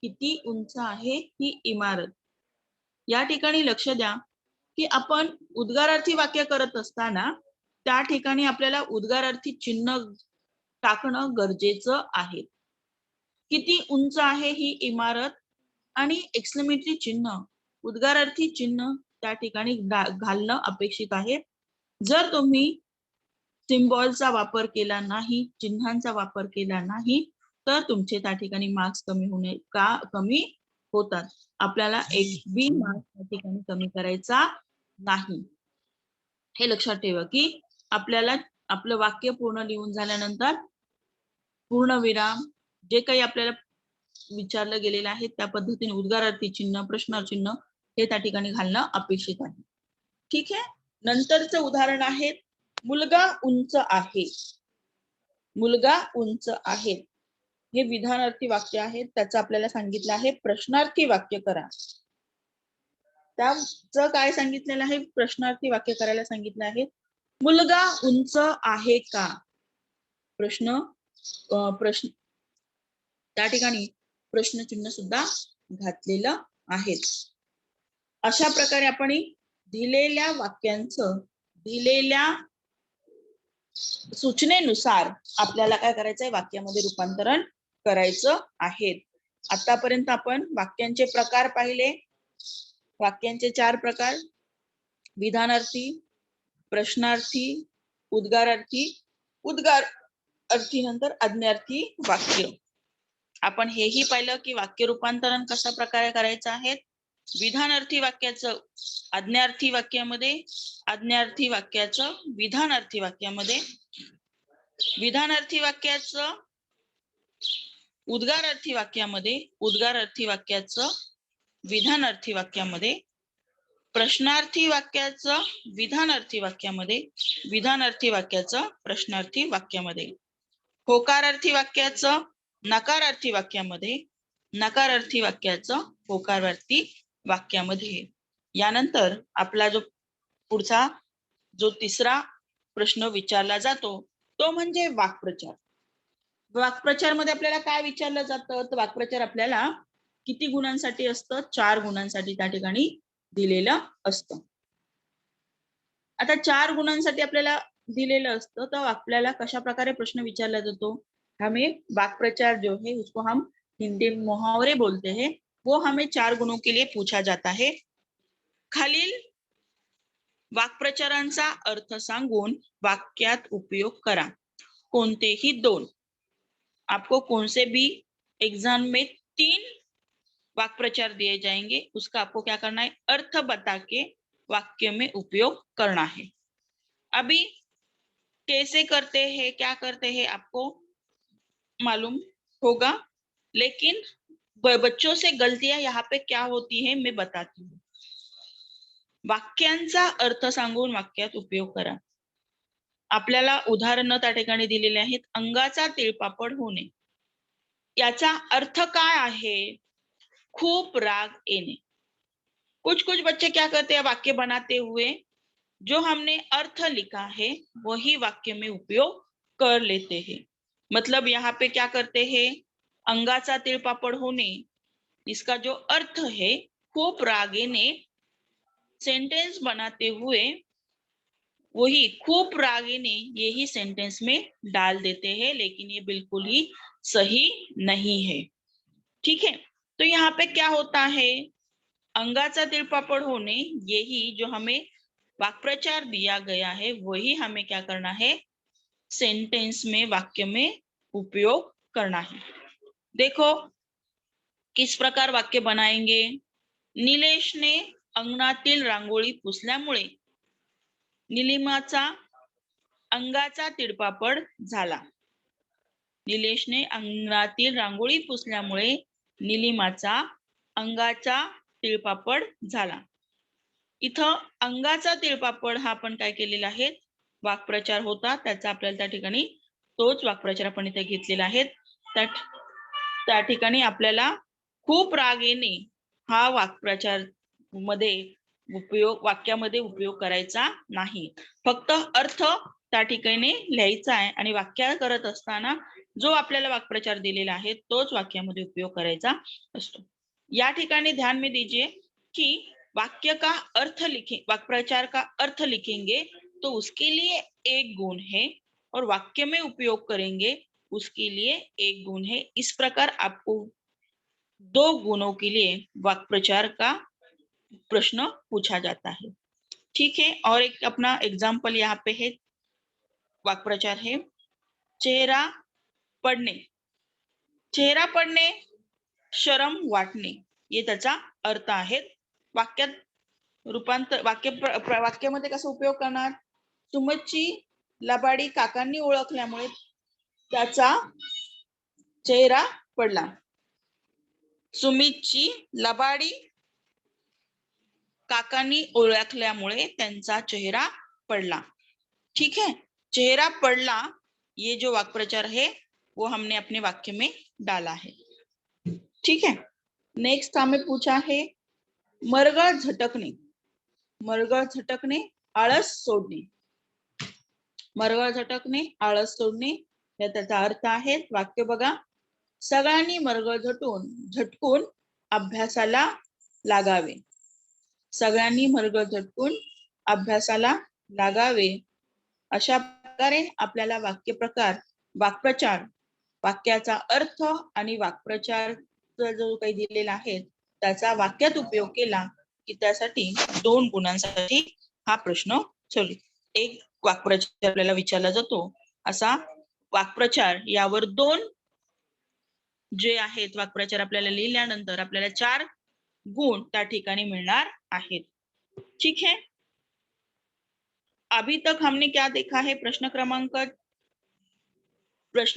किती उंच आहे ही इमारत, या ठिकाणी लक्ष द्या की आपण उद्गारार्थी वाक्य करत असताना त्या ठिकाणी आपल्याला उद्गारार्थी चिन्ह टाकणं गरजेचं आहे। किती उंच आहे ही इमारत आणि एक्सक्लेमेटरी चिन्ह, उद्गारार्थी चिन्ह त्या ठिकाणी घालणं अपेक्षित आहे। जर तुम्ही सिम्बॉलचा वापर केला नाही, चिन्हांचा वापर केला नाही, तर तुमचे त्या ठिकाणी मार्क्स कमी होतात। आपल्याला एक बी मार्क्स त्या ठिकाणी कमी करायचा नाही। हे लक्षात ठेवा की आपल्याला आपलं वाक्य पूर्ण लिहून झाल्यानंतर पूर्णविराम जे काही आपल्याला विचारलं गेलेलं आहे त्या पद्धतीने उद्गारार्थी चिन्ह, प्रश्नार्थी चिन्ह हे त्या ठिकाणी घालणं अपेक्षित आहे. ठीक आहे. नंतरचं उदाहरण आहे मुलगा उंच आहे. मुलगा उंच आहे हे विधानार्थी वाक्य आहे. त्याचं आपल्याला सांगितलं आहे प्रश्नार्थी वाक्य करा. त्याचं काय सांगितलेलं आहे? प्रश्नार्थी वाक्य करायला सांगितलं आहे. मुलगा उंच आहे का? प्रश्न त्या ठिकाणी प्रश्नचिन्ह सुद्धा घातलेलं आहे. अशा प्रकारे आपण दिलेल्या वाक्यांचं दिलेल्या सूचनेनुसार आपल्याला काय करायचंय वाक्यामध्ये रूपांतरण करायचं आहे. आतापर्यंत आपण वाक्यांचे प्रकार पाहिले. वाक्यांचे 4 प्रकार: विधानार्थी, प्रश्नार्थी, उद्गारार्थी, उद्गारार्थी नंतर आज्ञार्थी वाक्य. आपण हेही पाहिलं की वाक्य रूपांतरण कशा प्रकारे करायचं आहे. विधानार्थी वाक्याचं आज्ञार्थी वाक्यामध्ये, आज्ञार्थी वाक्याचं विधानार्थी वाक्यामध्ये, विधानार्थी वाक्याचं उद्गारार्थी वाक्यामध्ये, उद्गारार्थी वाक्याचं विधानार्थी वाक्यामध्ये, प्रश्नार्थी वाक्याचं विधानार्थी वाक्यामध्ये, विधानार्थी वाक्याचं प्रश्नार्थी वाक्यामध्ये, होकारार्थी वाक्याचं नकारार्थी वाक्यामध्ये, नकारार्थी वाक्याचं होकारार्थी वाक्यामध्ये. यानंतर आपला जो पुढचा जो तिसरा प्रश्न विचारला जातो तो म्हणजे वाक्प्रचार. वाक्प्रचार मध्ये आपल्याला काय विचारलं जातं तर वाक्प्रचार आपल्याला किती गुणांसाठी असतं? 4 गुणांसाठी त्या ठिकाणी दिलेलं असतं. आता 4 गुणांसाठी आपल्याला दिलेलं असतं तर आपल्याला कशा प्रकारे प्रश्न विचारला जातो? हमें वाक्प्रचार जो है उसको हम हिंदी में मुहावरे बोलते हैं, वो हमें 4 गुणों के लिए पूछा जाता है. खालील वाक्प्रचारांचा अर्थ सांगून वाक्यात उपयोग करा. कोणतेही 2. आपको कौन से भी एग्जाम में 3 वाक्प्रचार दिए जाएंगे, उसका आपको क्या करना है? अर्थ बता के वाक्य में उपयोग करना है. अभी कैसे करते हैं, क्या करते हैं आपको मालूम होगा, लेकिन बच्चों से गलतियां यहाँ पे क्या होती है मैं बताती हूँ. वाक्यांचा अर्थ सांगून वाक्यात उपयोग करा. आपल्याला उदाहरण त्या ठिकाणी दिलेले आहेत. अंगाचा तिळपापड होणे याचा अर्थ काय आहे? खूप राग येणे. कुछ बच्चे क्या करते हैं वाक्य बनाते हुए जो हमने अर्थ लिखा है वही वाक्य में उपयोग कर लेते हैं. मतलब यहाँ पे क्या करते हैं? अंगाचा तिळपापड होणे इसका जो अर्थ है खूप राग येणे, सेंटेंस बनाते हुए वही खूप राग येणे यही सेंटेंस में डाल देते हैं, लेकिन ये बिल्कुल ही सही नहीं है. ठीक है. तो यहाँ पे क्या होता है? अंगाचा तिळपापड होणे यही जो हमें वाक्प्रचार दिया गया है वही हमें क्या करना है? सेंटेंस में वाक्य में उपयोग करना है. देखो किस प्रकार वाक्य बनाएंगे. निलेशने अंगणातील रांगोळी पुसल्यामुळे निलिमाचा अंगाचा तिळपापड झाला. निलेशने अंगणातील रांगोळी पुसल्यामुळे निलिमाचा अंगाचा तिळपापड झाला. इथं अंगाचा तिळपापड हा आपण काय केलेला आहे? वाक्प्रचार होता. त्याचा आपल्याला त्या ठिकाणी तोच वाक्प्रचार आपण इथे घेतलेला आहे. त्या ठिकाणी आपल्याला खूप राग येणे हा वाक्प्रचार मध्ये वाक्यामध्ये उपयोग करायचा नाही. फक्त अर्थ त्या ठिकाणी लिहायचा आहे आणि वाक्य करत असताना जो आपल्याला वाक्प्रचार दिलेला आहे तोच वाक्यामध्ये उपयोग करायचा असतो. या ठिकाणी ध्यान में दीजिए कि वाक्य का अर्थ वाक्प्रचार का अर्थ लिखेंगे तो उसके लिए 1 गुण है और वाक्य में उपयोग करेंगे उसके लिए 1 गुण है. इस प्रकार आपको 2 गुणों के लिए वाक्प्रचार का प्रश्न पूछा जाता है. ठीक है. और एक अपना एग्जाम्पल यहाँ पे है. वाक्प्रचार है चेहरा पडणे. चेहरा पडणे, शरम वाटणे हे त्याचा अर्थ आहे. वाक्यात रूपांतर वाक्यामध्ये कसा उपयोग करणार? सुमितची लबाडी काकांनी ओळखल्यामुळे त्याचा चेहरा पडला. सुमितची लबाडी काकांनी ओळखल्यामुळे त्यांचा चेहरा पडला. ठीक है, चेहरा पडला ये जो वाक्प्रचार है वो हमने अपने वाक्य में डाला है. ठीक है, नेक्स्ट हमें पूछा है मरगळ झटकणे. मरगळ झटकणे, आळस सोडणे. मरगळ झटकणे, आळस सोडणे या त्याचा अर्थ आहे. वाक्य बघा. सगळ्यांनी मरगळ झटकून अभ्यासाला लागावे. सगळ्यांनी मरगळ झटकून अभ्यासाला लागावे. अशा प्रकारे आपल्याला वाक्यप्रकार, वाक्प्रचार, वाक्याचा अर्थ आणि वाक्प्रचार जो काही दिलेला आहे त्याचा वाक्यात उपयोग केला की त्यासाठी 2 गुणांसाठी हा प्रश्न सोडली. एक वाक्प्रचार आपल्याला विचारला जातो असा वाक्प्रचार, यावर 2 जे आहेत वाक्प्रचार आपल्याला लिहिल्यानंतर आपल्याला 4 गुण त्या ठिकाणी मिळणार आहेत. ठीक है, अभी तक हमने क्या देखा है? प्रश्न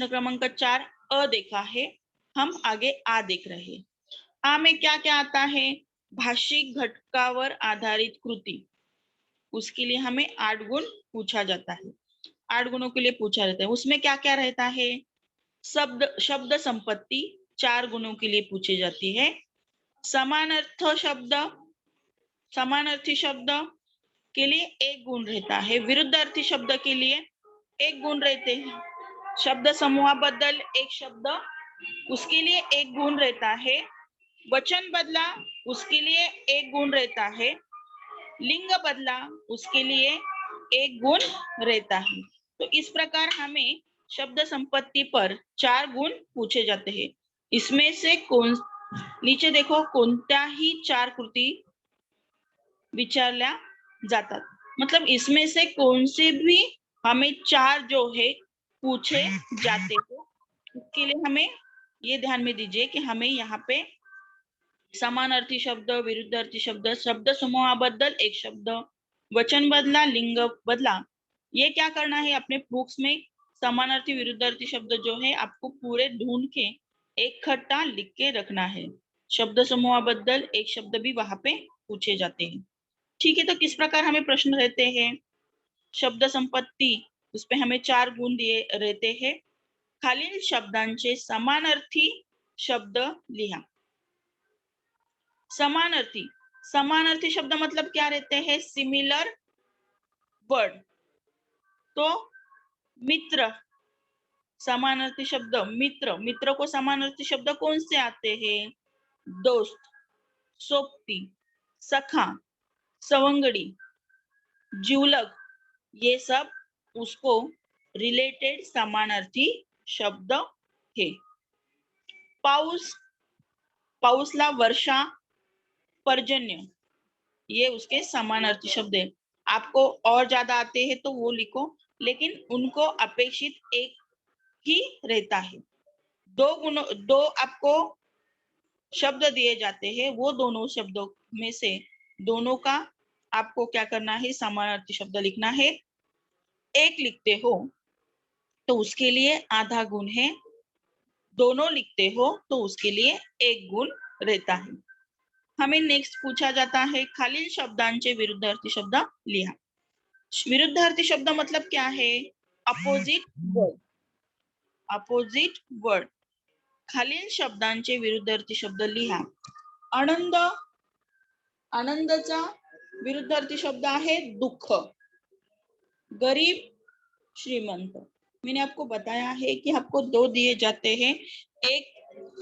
क्रमांक 4 अ देखा है. हम आगे आ देख रहे हैं. आ में क्या क्या आता है? भाषिक घटकावर आधारित कृति, उसके लिए हमें 8 गुण पूछा जाता है. 8 गुणों के लिए पूछा जाता है. उसमें क्या क्या रहता है? शब्द संपत्ति 4 गुणों के लिए पूछी जाती है. समानार्थी शब्द के लिए 1 गुण रहता है. विरुद्धार्थी शब्द के लिए 1 गुण रहते हैं. शब्द समूहाबद्दल एक शब्द, उसके लिए 1 गुण रहता है. वचन बदला, उसके लिए 1 गुण रहता है. लिंग बदला, उसके लिए 1 गुण रहता है. तो इस प्रकार हमें शब्द संपत्ति पर 4 गुण पूछे जाते हैं. इसमें से नीचे देखो कोणत्याही 4 कृती विचारल्या जातात. मतलब इसमें से कौन से भी हमें 4 जो है पूछे जाते हो, उसके लिए हमें ये ध्यान में दीजिए कि हमें यहाँ पे समानार्थी शब्द, विरुद्धार्थी शब्द, शब्द समूहाबद्दल एक शब्द, वचन बदला, लिंग बदला, ये क्या करना है अपने बुक्स में समानार्थी विरुद्धार्थी शब्द जो है आपको पूरे ढूंढ के एक खट्टा लिख के रखना है. शब्द समूहाबद्दल एक शब्द भी वहां पे पूछे जाते हैं. ठीक है, तो किस प्रकार हमें प्रश्न रहते हैं? शब्द संपत्ति, उस पे हमें 4 गुण दिए रहते हैं. खालील शब्दांचे समानार्थी शब्द लिहा. समानार्थी शब्द मतलब क्या रहते हैं? Similar word. तो मित्र, समानार्थी शब्द मित्र को समानार्थी शब्द कौन से आते हैं? दोस्त, सोबती, सखा, सवंगडी, जीवलग, ये सब उसको रिलेटेड समानार्थी शब्द है. पाऊसला वर्षा, पर्जन्य, ये उसके समानार्थी शब्द है. आपको और ज्यादा आते हैं तो वो लिखो, लेकिन उनको अपेक्षित एक ही रहता है. 2 आपको शब्द दिए जाते हैं, वो दोनों शब्दों में से दोनों का आपको क्या करना है? समानार्थी शब्द लिखना है. एक लिखते हो तो उसके लिए आधा गुण है. दोनों लिखते हो तो उसके लिए 1 गुण रहता है. हमें नेक्स्ट पूछा जाता है खालील शब्दांचे विरुद्धार्थी शब्द लिहा. विरुद्धार्थी शब्द मतलब क्या है? Opposite word. Opposite word. खालील शब्दांचे विरुद्धार्थी शब्द लिहा. आनंद, आनंदाचा विरुद्धार्थी शब्द आहे दुःख. गरीब, श्रीमंत. मैंने आपको बताया है कि आपको 2 दिए जाते हैं, एक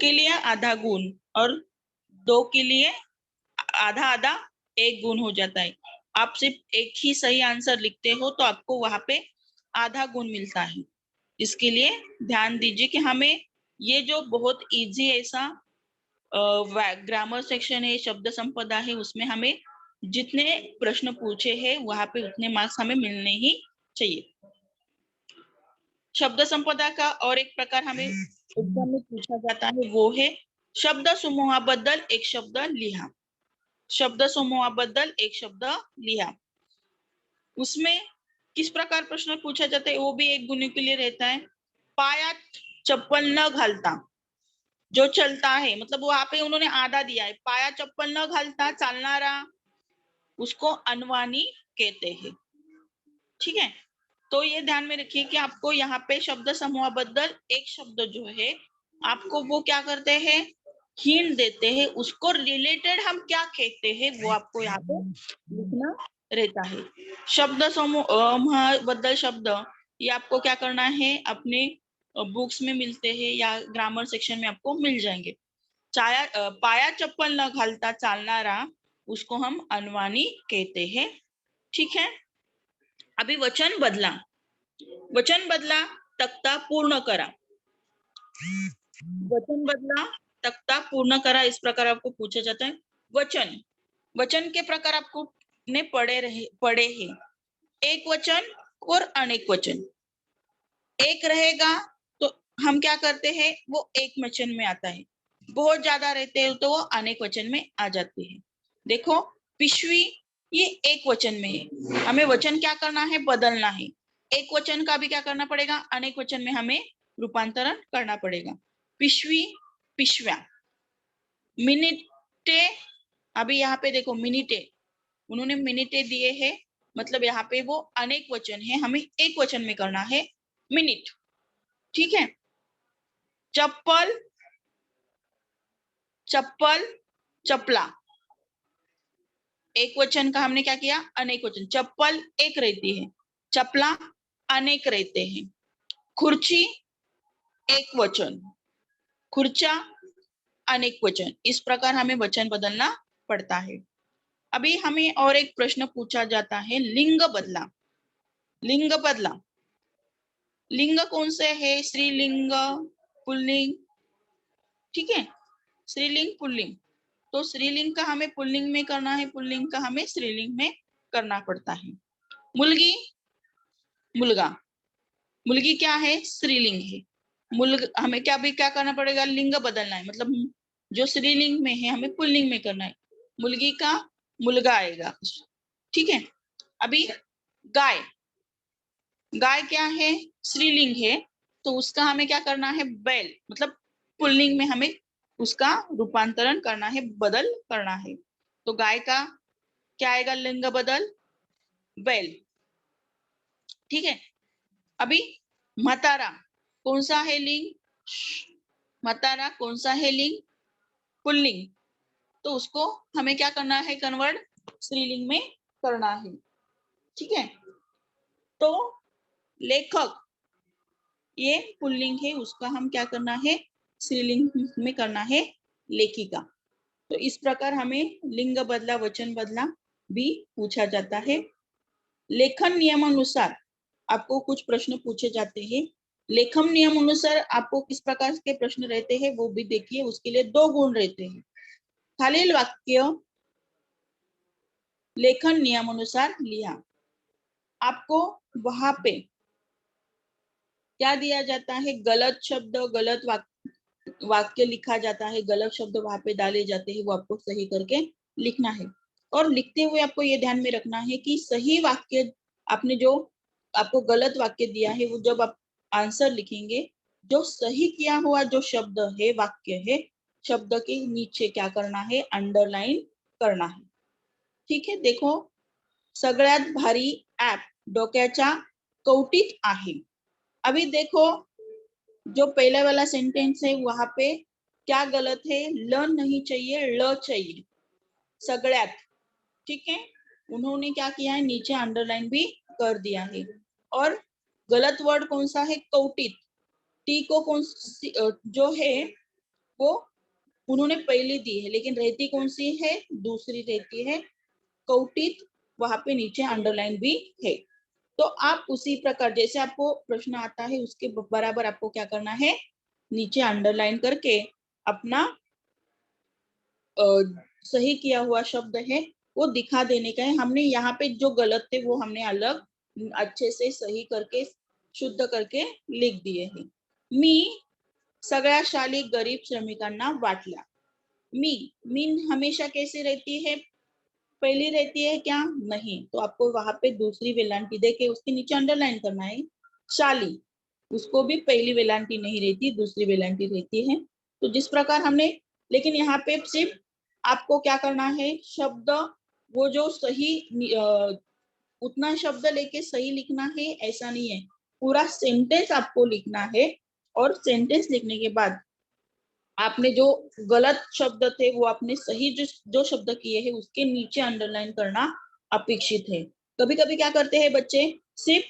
के लिए आधा गुण और 2 के लिए आधा 1 गुण हो जाता है. आप सिर्फ एक ही सही आंसर लिखते हो तो आपको वहां पे आधा गुण मिलता है. इसके लिए ध्यान दीजिए कि हमें ये जो बहुत इजी ऐसा ग्रामर सेक्शन है, शब्द संपदा है, उसमें हमें जितने प्रश्न पूछे हैं वहां पे उतने मार्क्स हमें मिलने ही चाहिए. शब्द संपदा का और एक प्रकार हमें एग्जाम में पूछा जाता है, वो है शब्द समूहाबद्दल एक शब्द लिहा. शब्द समूहाबद्दल एक शब्द लिहा. उसमें किस प्रकार प्रश्न पूछा जाता है वो भी एक गुण के लिए रहता है। पायात चप्पल न घालता, जो चलता है, मतलब वहां पे उन्होंने आधा दिया है, पाया चप्पल न घालता चालनारा, उसको अनवाणी कहते हैं। ठीक है, तो ये ध्यान में रखिए कि आपको यहाँ पे शब्द समूह बदल एक शब्द जो है आपको वो क्या करते हैं, हिंट देते हैं, उसको रिलेटेड हम क्या कहते हैं वो आपको यहाँ पे लिखना रहता है। शब्द समूह बदल शब्द ये आपको क्या करना है, अपने बुक्स में मिलते हैं या ग्रामर सेक्शन में आपको मिल जाएंगे। पाया चप्पल न घालता चालनारा, उसको हम अनवाणी कहते हैं। ठीक है, अभी वचन बदला, वचन बदला तख्ता पूर्ण करा, वचन बदला तख्ता पूर्ण करा, इस प्रकार आपको पूछा जाता है। वचन, वचन के प्रकार आपको ने पढ़े हैं, एक वचन और अनेक वचन। एक रहेगा तो हम क्या करते हैं, वो एक वचन में आता है, बहुत ज्यादा रहते हैं तो वो अनेक वचन में आ जाते हैं। देखो पिशवी ये एक वचन में है, हमें वचन क्या करना है, बदलना है। एक वचन का भी क्या करना पड़ेगा, अनेक वचन में हमें रूपांतरण करना पड़ेगा। पिशवी पिशव्या, मिनिटे, अभी यहाँ पे देखो मिनिटे, उन्होंने मिनिटे दिए हैं, मतलब यहाँ पे वो अनेक वचन है, हमें एक वचन में करना है मिनिट। ठीक है, चप्पल चप्पल चपला, एक वचन का हमने क्या किया, अनेक वचन। चप्पल एक रहती है, चपला अनेक रहते हैं। खुर्ची एक वचन, खुर्चा अनेक वचन, इस प्रकार हमें वचन बदलना पड़ता है। अभी हमें और एक प्रश्न पूछा जाता है, लिंग बदला, लिंग बदला, लिंग कौन से है, स्त्रीलिंग पुल्लिंग। ठीक है, स्त्रीलिंग पुल्लिंग, तो स्त्रीलिंग का हमें पुल्लिंग में करना है, पुल्लिंग का हमें स्त्रीलिंग में करना पड़ता है। मुलगी मुलगा, मुलगी क्या है, स्त्रीलिंग है, हमें क्या भी क्या करना पड़ेगा, लिंग बदलना है, मतलब जो स्त्रीलिंग में है हमें पुल्लिंग में करना है, मुलगी का मुलगा आएगा। ठीक है, अभी गाय, गाय क्या है, स्त्रीलिंग है, तो उसका हमें क्या करना है, बैल, मतलब पुल्लिंग में हमें उसका रूपांतरण करना है, बदल करना है। तो गाय का क्या आएगा, लिंग बदल बैल। ठीक है, अभी मतारा कौन सा है लिंग, मतारा कौन सा है लिंग, पुल्लिंग, तो उसको हमें क्या करना है, कन्वर्ट स्त्रीलिंग में करना है। ठीक है, तो लेखक ये पुल्लिंग है, उसका हम क्या करना है, स्त्रीलिंग में करना है, लेखिका। तो इस प्रकार हमें लिंग बदला वचन बदला भी पूछा जाता है। लेखन नियमानुसार आपको कुछ प्रश्न पूछे जाते हैं, लेखन नियम अनुसार आपको किस प्रकार के प्रश्न रहते हैं वो भी देखिए, उसके लिए 2 गुण रहते हैं। खालील वाक्य लेखन नियमानुसार लिया, आपको वहां पे क्या दिया जाता है, गलत शब्द गलत वाक्य लिखा जाता है, गलत शब्द वहां पे डाले जाते हैं, वो आपको सही करके लिखना है। और लिखते हुए आपको ये ध्यान में रखना है कि सही वाक्य, आपने जो आपको गलत वाक्य दिया है वो जब आप आंसर लिखेंगे, जो सही किया हुआ जो शब्द है, वाक्य है, शब्द के नीचे क्या करना है, अंडरलाइन करना है। ठीक है, देखो सगळ्यात भारी ऍप डोक्याच्या कवटीत आहे। अभी देखो जो पहले वाला सेंटेंस है वहां पे क्या गलत है, ल नहीं चाहिए, ल चाहिए, सगळ्यात। ठीक है, उन्होंने क्या किया है, नीचे अंडरलाइन भी कर दिया है। और गलत वर्ड कौन सा है, कौटित, टी को कौन सी जो है वो उन्होंने पहले दी है, लेकिन रहती कौन सी है, दूसरी रहती है कौटित, वहां पे नीचे अंडरलाइन भी है। तो आप उसी प्रकार जैसे आपको प्रश्न आता है उसके बराबर आपको क्या करना है, नीचे अंडरलाइन करके अपना सही किया हुआ शब्द है वो दिखा देने का है। हमने यहाँ पे जो गलत थे वो हमने अलग अच्छे से सही करके शुद्ध करके लिख दिए हैं। मी सगळ्या शाली गरीब श्रमिकांना वाटला, मी मीन हमेशा कैसे रहती है, पहली रहती है क्या? नहीं, तो आपको वहां पे दूसरी वेलांटी देके उसके नीचे अंडरलाइन करना है। शाली, उसको भी पहली वेलांटी नहीं रहती, दूसरी वेलांटी रहती है। तो जिस प्रकार हमने, लेकिन यहाँ पे सिर्फ आपको क्या करना है, शब्द वो जो सही उतना शब्द लेके सही लिखना है ऐसा नहीं है, पूरा सेंटेंस आपको लिखना है। और सेंटेंस लिखने के बाद आपने जो गलत शब्द थे वो आपने सही जो शब्द किए हैं उसके नीचे अंडरलाइन करना अपेक्षित है। कभी कभी क्या करते हैं बच्चे, सिर्फ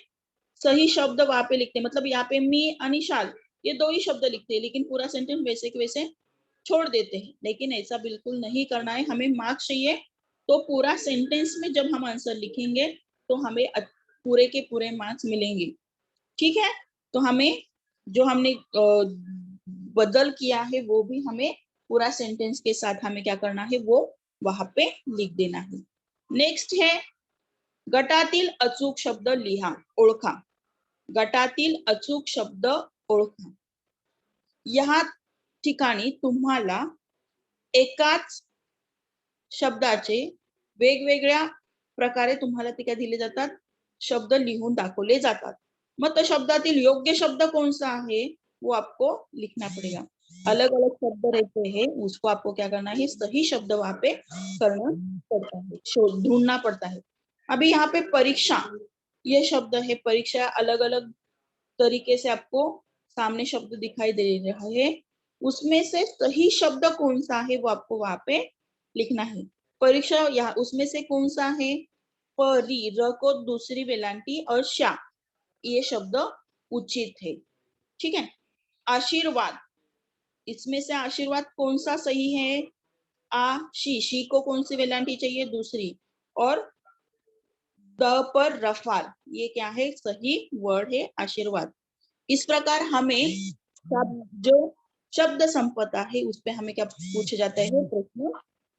सही शब्द वहां पे लिखते हैं, मतलब यहाँ पे मी अनिशाल ये दो ही शब्द लिखते हैं, लेकिन पूरा सेंटेंस वैसे के वैसे छोड़ देते हैं। लेकिन ऐसा बिल्कुल नहीं करना है, हमें मार्क्स चाहिए। तो पूरा सेंटेंस में जब हम आंसर लिखेंगे तो हमें पूरे के पूरे मार्क्स मिलेंगे। ठीक है, तो हमें जो हमने बदल किया है वो भी हमें पूरा सेंटेंस के साथ हमें क्या करना है, वो वहां पे लिख देना है। नेक्स्ट है गटातील अचूक शब्द लिहा, ओळखा। गटातील अचूक शब्द ओळखा। या ठिकाणी तुम्हाला एकाच शब्दाचे वेगवेगळ्या प्रकारे तुम्हाला ते काय दिले जातात, शब्द लिहून दाखवले जातात। मग त्या शब्दातील योग्य शब्द कौन सा है वो आपको लिखना पड़ेगा। अलग अलग शब्द रहते हैं, उसको आपको क्या करना है, सही शब्द वहां पे करना पड़ता है, ढूंढना पड़ता है। अभी यहाँ पे परीक्षा ये शब्द है, परीक्षा अलग अलग तरीके से आपको सामने शब्द दिखाई दे रहा है, उसमें से सही शब्द कौन सा है वो आपको वहां पे लिखना है। परीक्षा यहाँ उसमें से कौन सा है, परी, र को दूसरी वेलांटी और शा ये शब्द उचित है। ठीक है, आशीर्वाद, इसमें से आशीर्वाद कौन सा सही है, आ शी को कौन सी वेलांटी चाहिए, दूसरी, और द पर रफाल ये क्या है, सही वर्ड है आशीर्वाद। इस प्रकार हमें जो शब्द संपदा है उस पे हमें क्या पूछे जाता है, प्रश्न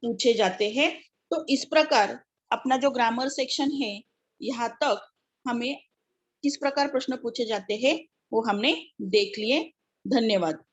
पूछे जाते हैं। तो इस प्रकार अपना जो ग्रामर सेक्शन है यहाँ तक हमें किस प्रकार प्रश्न पूछे जाते हैं वो हमने देख लिए। धन्यवाद।